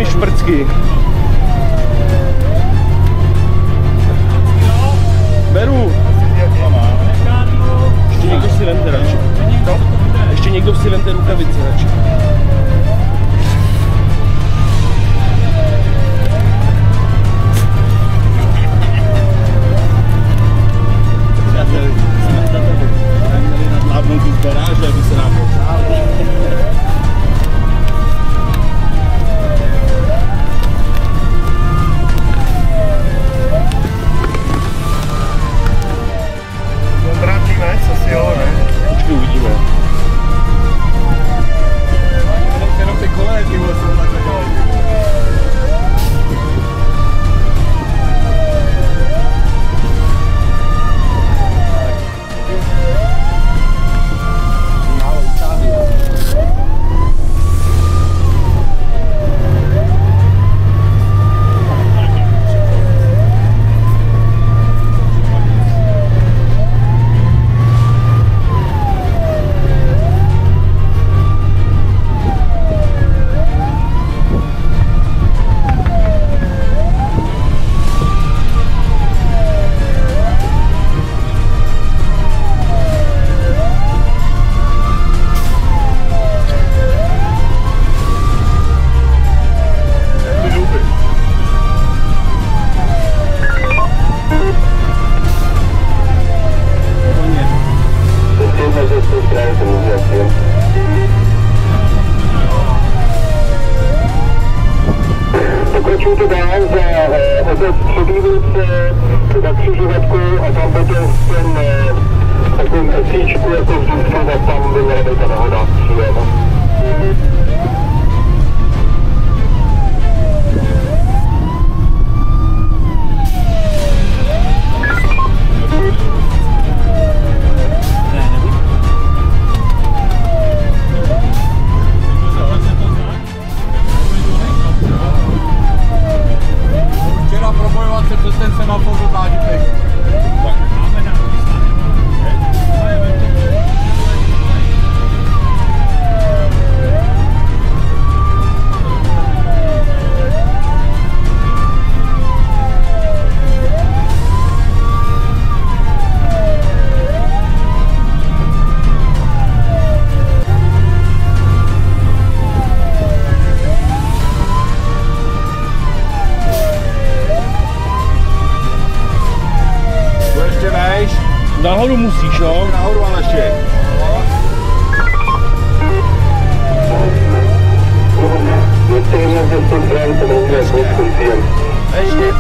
šprcky. Beru. Ještě někdo si vemte radši. Ještě někdo si vemte rukavice radši. Z garáže, aby se nám popřáli. Vrátíme, co si jo, ne? Počkej, uvidíme. Jenom ty koleje, ty vole, jsou takhle dělají. Pokračujte dál za obec Předývnice, za křižovatku a tam bude ten takovým esíčku jako vždycky, a tam by měla být ta nehoda příjem. Nahoru musíš, no? Nahoru, ale ještě. Ještě.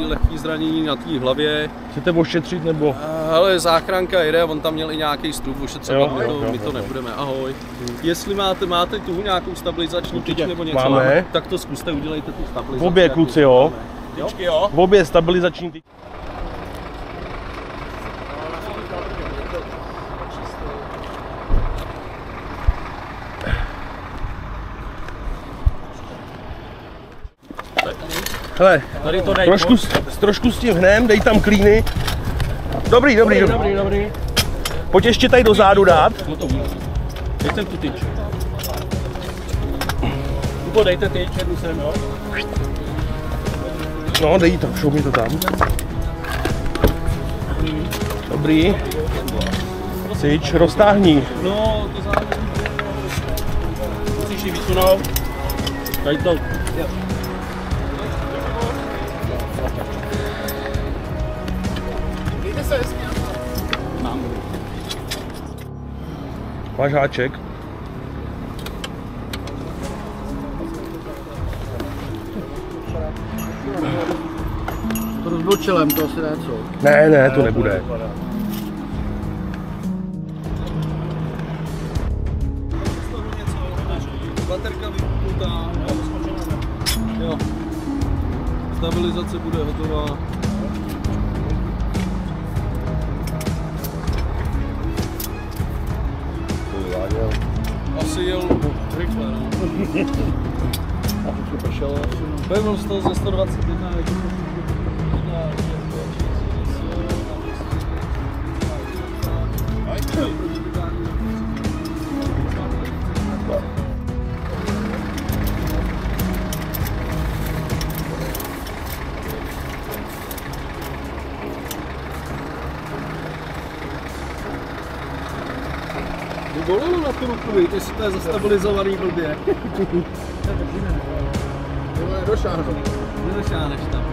Lehký zranění na té hlavě. Chcete ošetřit nebo? Ale záchranka jede, on tam měl i nějaký strup, ošetřit, my to nebudeme. Ahoj. Jestli máte tu nějakou stabilizační tyč nebo něco, máme, tak to zkuste, udělejte tu stabilizaci. V obě kluci, jo? Tyčky, jo? V obě stabilizační tyčky. Hele, trošku s tím hnem, dej tam klíny. Dobrý. Pojď ještě tady do zádu dát. No to víc. Dejte tu tyč. Dejte tyč, jednu sem, jo? No, dej to, šoupni to tam. Dobrý. Syč, roztáhni. No, to záleží. Musíš ji vysunout. Tady to. Mám. Máš háček? To rozbočelem, to asi ne, co? Ne, to nebude. Baterka vypnutá. Jo. Stabilizace bude hotová. Asi jel rychle, no. Pevil z toho ze 121, jak bolelo na tu ruku, víš, jestli to je zastabilizovaný blbě. Došáhnu. Nedošáneš tam.